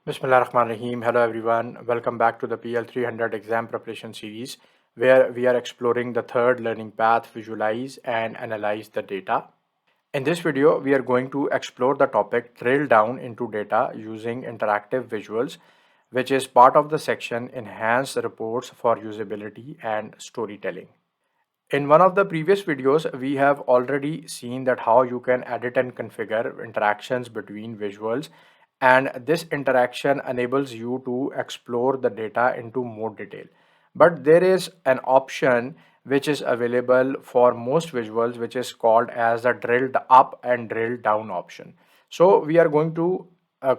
Bismillah Rahman Rahim. Hello everyone. Welcome back to the PL-300 exam preparation series where we are exploring the third learning path, visualize and analyze the data. In this video, we are going to explore the topic drill down into data using interactive visuals, which is part of the section enhance reports for usability and storytelling. In one of the previous videos, we have already seen that how you can edit and configure interactions between visuals, and this interaction enables you to explore the data into more detail. But there is an option which is available for most visuals, which is called as the drilled up and drill down option. So we are going to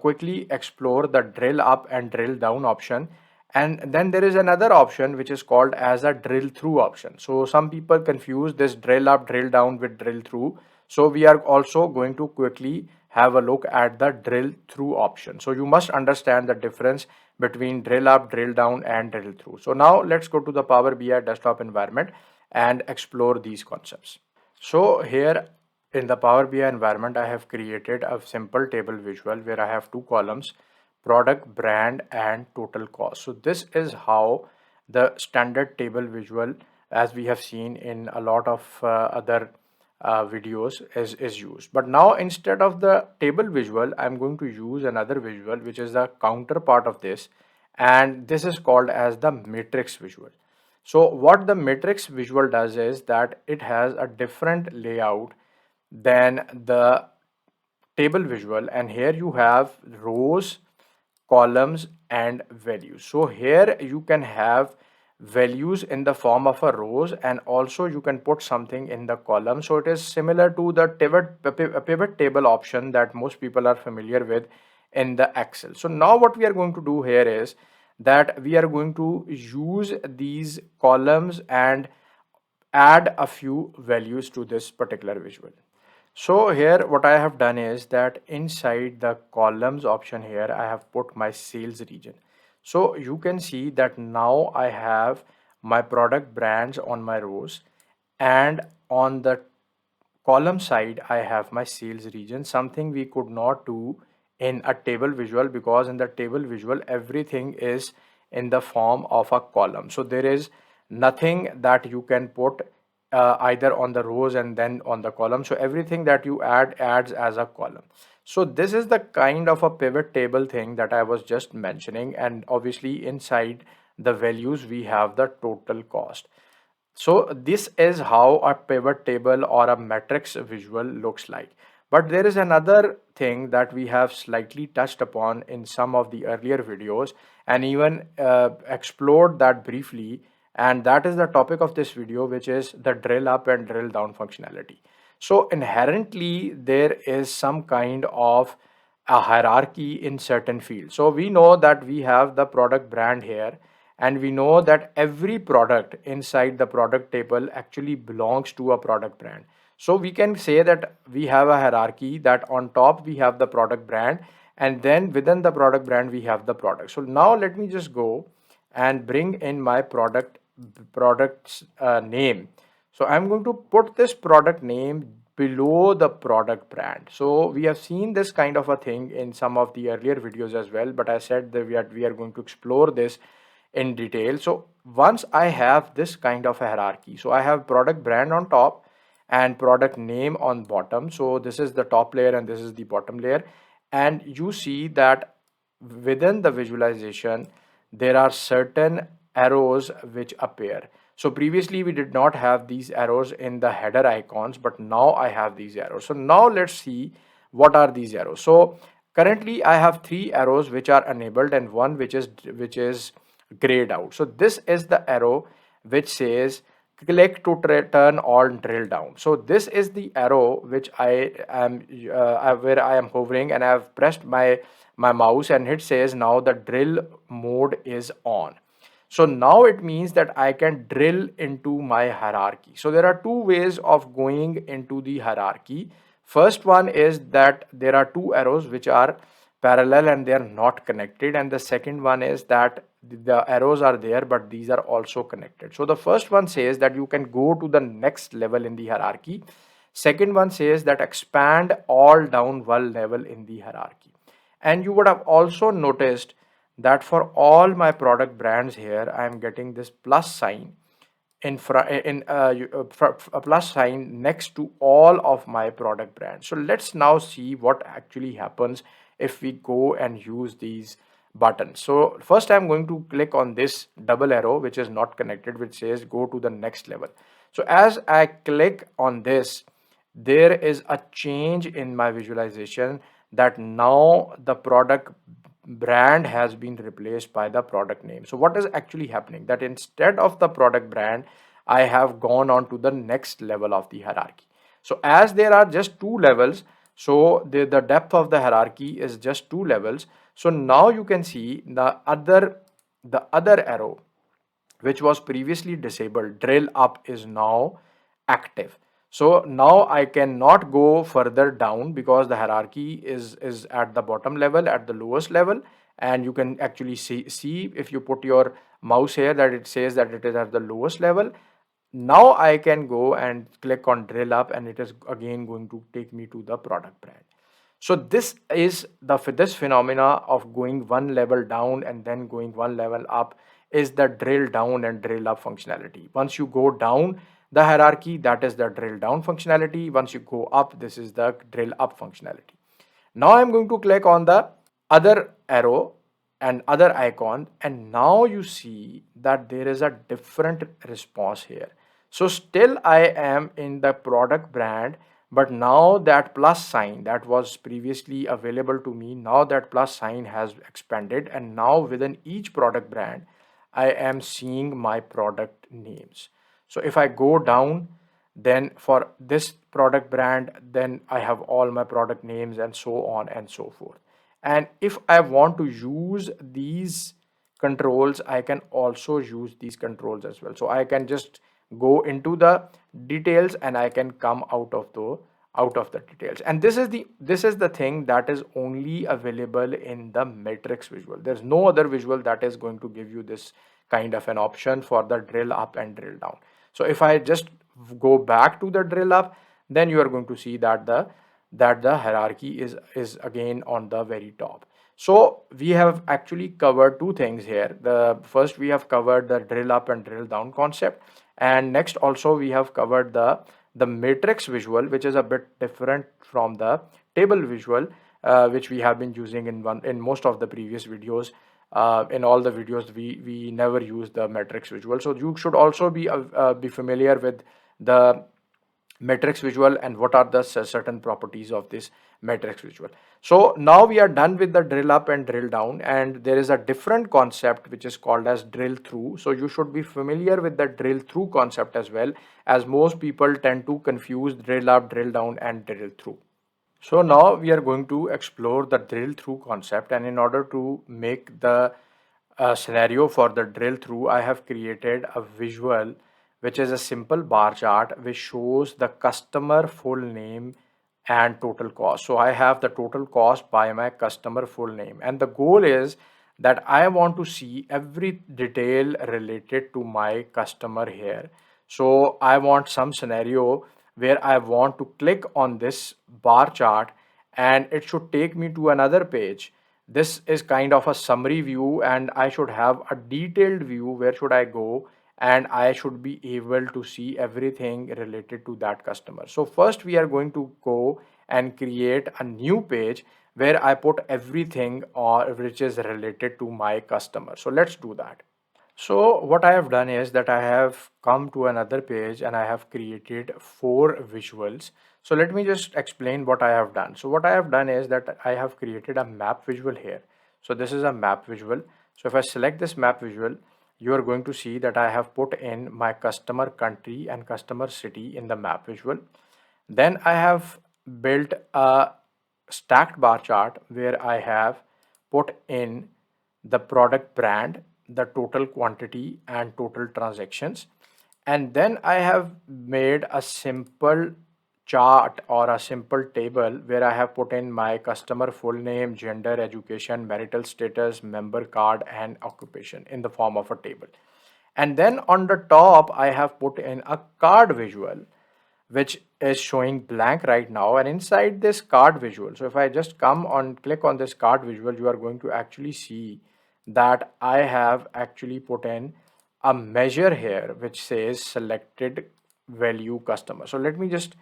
quickly explore the drill up and drill down option, and then there is another option which is called as a drill through option. So some people confuse this drill up drill down with drill through, so we are also going to quickly have a look at the drill through option. So you must understand the difference between drill up drill down and drill through. So now let's go to the Power BI desktop environment and explore these concepts. So here in the Power BI environment, I have created a simple table visual where I have two columns: product, brand, and total cost. So this is how the standard table visual, as we have seen in a lot of other videos, is used. But now instead of the table visual, I'm going to use another visual which is the counterpart of this, and this is called as the matrix visual. So what the matrix visual does is that it has a different layout than the table visual, and here you have rows, columns and values. So here you can have values in the form of a rows, and also you can put something in the column. So it is similar to the pivot table option that most people are familiar with in the Excel. So now what we are going to do here is that we are going to use these columns and add a few values to this particular visual. So here what I have done is that inside the columns option here, I have put my sales region. So you can see that now I have my product brands on my rows, and on the column side I have my sales region, something we could not do in a table visual, because in the table visual everything is in the form of a column. So there is nothing that you can put either on the rows and then on the column. So everything that you add adds as a column. So this is the kind of a pivot table thing that I was just mentioning, and obviously inside the values we have the total cost. So this is how a pivot table or a matrix visual looks like. But there is another thing that we have slightly touched upon in some of the earlier videos, and even explored that briefly, and that is the topic of this video, which is the drill up and drill down functionality. So inherently there is some kind of a hierarchy in certain fields. So we know that we have the product brand here, and we know that every product inside the product table actually belongs to a product brand. So we can say that we have a hierarchy, that on top we have the product brand, and then within the product brand we have the product. So now let me just go and bring in my product's name. So I'm going to put this product name below the product brand. So we have seen this kind of a thing in some of the earlier videos as well, but I said that we are going to explore this in detail. So once I have this kind of a hierarchy, so I have product brand on top and product name on bottom. So this is the top layer and this is the bottom layer, and you see that within the visualization there are certain arrows which appear. So previously we did not have these arrows in the header icons, but now I have these arrows. So now let's see what are these arrows. So currently I have three arrows which are enabled and one which is grayed out. So this is the arrow which says click to turn on drill down. So this is the arrow which I am where I am hovering, and I have pressed my mouse and it says now the drill mode is on. So now it means that I can drill into my hierarchy. So there are two ways of going into the hierarchy. First one is that there are two arrows which are parallel and they are not connected, and the second one is that the arrows are there but these are also connected. So the first one says that you can go to the next level in the hierarchy. Second one says that expand all down one level in the hierarchy. And you would have also noticed that for all my product brands here, I'm getting this plus sign a plus sign next to all of my product brands. So let's now see what actually happens if we go and use these buttons. So first I'm going to click on this double arrow which is not connected, which says go to the next level. So as I click on this, there is a change in my visualization that now the product brand has been replaced by the product name. So what is actually happening, that instead of the product brand, I have gone on to the next level of the hierarchy. So as there are just two levels, so the depth of the hierarchy is just two levels. So now you can see the other arrow which was previously disabled, drill up, is now active. So now I cannot go further down because the hierarchy is at the bottom level, at the lowest level. And you can actually see if you put your mouse here that it says that it is at the lowest level. Now I can go and click on drill up and it is again going to take me to the product brand. So this is this phenomena of going one level down and then going one level up is the drill down and drill up functionality. Once you go down the hierarchy, that is the drill down functionality. Once you go up, this is the drill up functionality. Now I'm going to click on the other arrow and other icon, and now you see that there is a different response here. So still I am in the product brand, but now that plus sign that was previously available to me, now that plus sign has expanded, and now within each product brand I am seeing my product names. So if I go down, then for this product brand, then I have all my product names and so on and so forth. And if I want to use these controls, I can also use these controls as well. So I can just go into the details and I can come out of the details. And this is the thing that is only available in the matrix visual. There's no other visual that is going to give you this kind of an option for the drill up and drill down. So if I just go back to the drill up, then you are going to see that the hierarchy is again on the very top. So we have actually covered two things here. The first, we have covered the drill up and drill down concept, and next also we have covered the matrix visual, which is a bit different from the table visual, which we have been using in most of the previous videos. In all the videos, we never use the matrix visual. So you should also be familiar with the matrix visual and what are the certain properties of this matrix visual. So now we are done with the drill up and drill down, and there is a different concept which is called as drill through. So you should be familiar with the drill through concept as well, as most people tend to confuse drill up, drill down and drill through. So now we are going to explore the drill through concept, and in order to make the scenario for the drill through, I have created a visual which is a simple bar chart which shows the customer full name and total cost. So I have the total cost by my customer full name, and the goal is that I want to see every detail related to my customer here. So I want some scenario where I want to click on this bar chart and it should take me to another page. This is kind of a summary view, and I should have a detailed view. Where should I go? And I should be able to see everything related to that customer. So first we are going to go and create a new page where I put everything which is related to my customer. So let's do that. So what I have done is that I have come to another page and I have created 4 visuals. So let me just explain what I have done. So what I have done is that I have created a map visual here. So this is a map visual. So if I select this map visual, you are going to see that I have put in my customer country and customer city in the map visual. Then I have built a stacked bar chart where I have put in the product brand, the total quantity and total transactions. And then I have made a simple chart or a simple table where I have put in my customer full name, gender, education, marital status, member card and occupation in the form of a table. And then on the top, I have put in a card visual, which is showing blank right now, and inside this card visual, so if I just come on click on this card visual, you are going to actually see that I have actually put in a measure here which says selected value customer. So let me just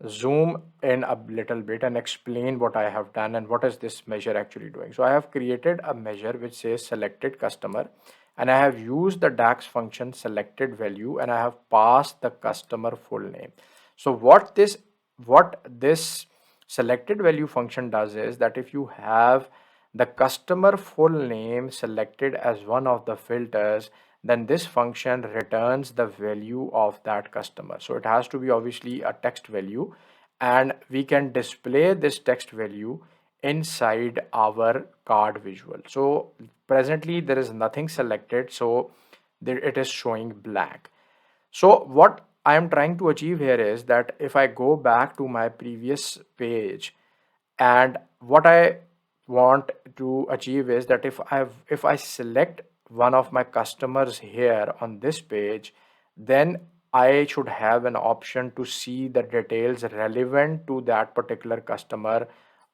zoom in a little bit and explain what I have done and what is this measure actually doing. So I have created a measure which says selected customer, and I have used the DAX function selected value, and I have passed the customer full name. So what this selected value function does is that if you have the customer full name selected as one of the filters, then this function returns the value of that customer. So it has to be obviously a text value, and we can display this text value inside our card visual. So presently there is nothing selected, so there it is showing blank. So what I am trying to achieve here is that if I go back to my previous page, and what I want to achieve is that if I select one of my customers here on this page, then I should have an option to see the details relevant to that particular customer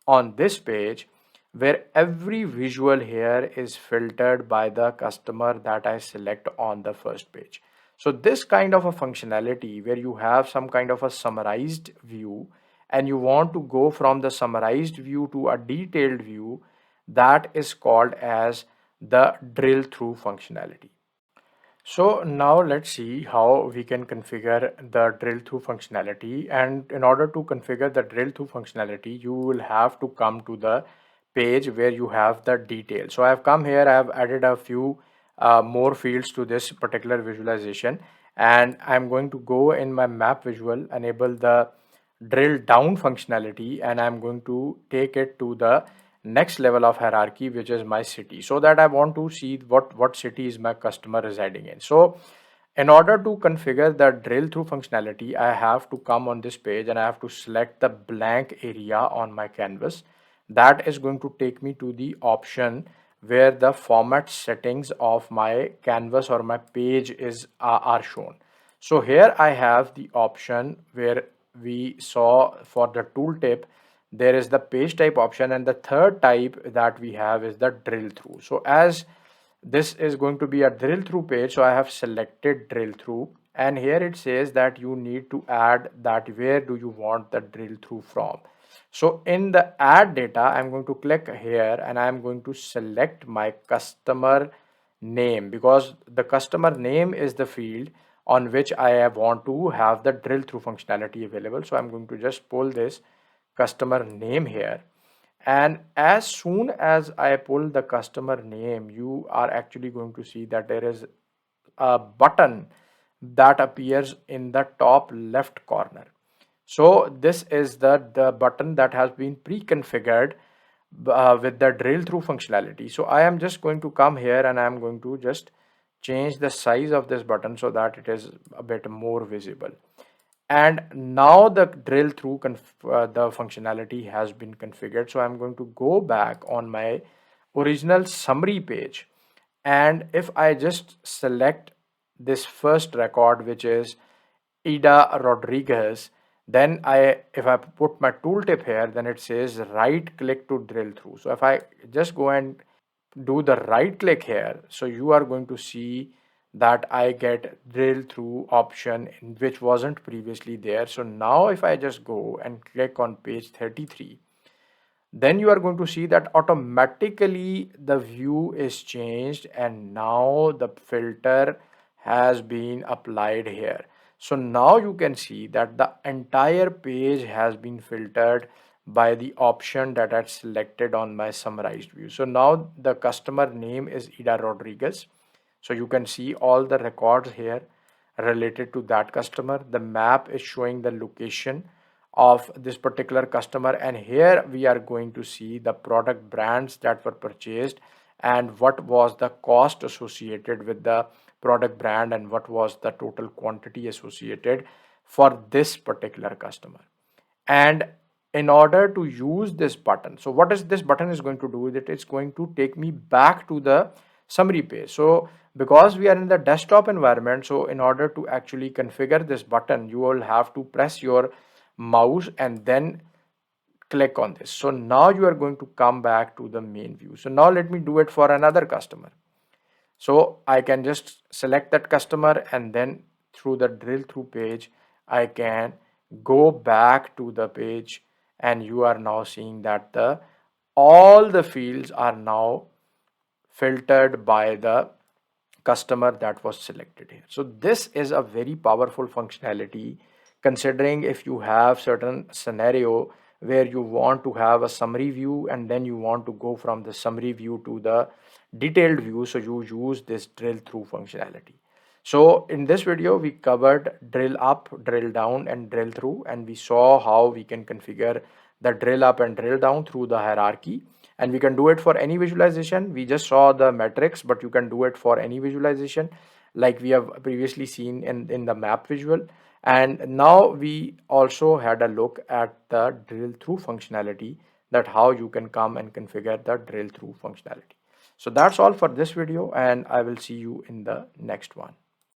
on this page, where every visual here is filtered by the customer that I select on the first page. So this kind of a functionality where you have some kind of a summarized view and you want to go from the summarized view to a detailed view, that is called as the drill through functionality. So now let's see how we can configure the drill through functionality. And in order to configure the drill through functionality, you will have to come to the page where you have the details. So I have come here, I have added a few more fields to this particular visualization, and I'm going to go in my map visual, enable the drill down functionality, and I'm going to take it to the next level of hierarchy, which is my city, so that I want to see what city is my customer residing in. So in order to configure the drill through functionality, I have to come on this page and I have to select the blank area on my canvas. That is going to take me to the option where the format settings of my canvas or my page are shown. So here I have the option where we saw for the tooltip, there is the page type option, and the third type that we have is the drill through. So as this is going to be a drill through page, so I have selected drill through, and here it says that you need to add that where do you want the drill through from. So in the add data, I'm going to click here and I'm going to select my customer name, because the customer name is the field on which I want to have the drill through functionality available. So I'm going to just pull this customer name here, and as soon as I pull the customer name, you are actually going to see that there is a button that appears in the top left corner. So this is the button that has been pre-configured with the drill through functionality. So I am just going to come here and I am going to just change the size of this button so that it is a bit more visible. And now the drill through the functionality has been configured. So I'm going to go back on my original summary page, and if I just select this first record, which is Ida Rodriguez, then if I put my tooltip here, then it says right click to drill through. So if I just go and do the right click here, so you are going to see that I get drill through option which wasn't previously there. So now if I just go and click on page 33, then you are going to see that automatically the view is changed and now the filter has been applied here. So now you can see that the entire page has been filtered by the option that I selected on my summarized view. So now the customer name is Ida Rodriguez. So you can see all the records here related to that customer. The map is showing the location of this particular customer, and here we are going to see the product brands that were purchased and what was the cost associated with the product brand and what was the total quantity associated for this particular customer. And in order to use this button, so what is this button is going to do, that it's going to take me back to the summary page. So because we are in the desktop environment, so in order to actually configure this button, you will have to press your mouse and then click on this. So now you are going to come back to the main view. So now let me do it for another customer. So I can just select that customer, and then through the drill through page, I can go back to the page, and you are now seeing that all the fields are now filtered by the customer that was selected here. So this is a very powerful functionality, considering if you have certain scenario where you want to have a summary view and then you want to go from the summary view to the detailed view, so you use this drill through functionality. So in this video we covered drill up, drill down and drill through, and we saw how we can configure the drill up and drill down through the hierarchy, and we can do it for any visualization. We just saw the metrics, but you can do it for any visualization like we have previously seen in the map visual. And now we also had a look at the drill through functionality, that how you can come and configure the drill through functionality. So that's all for this video, and I will see you in the next one.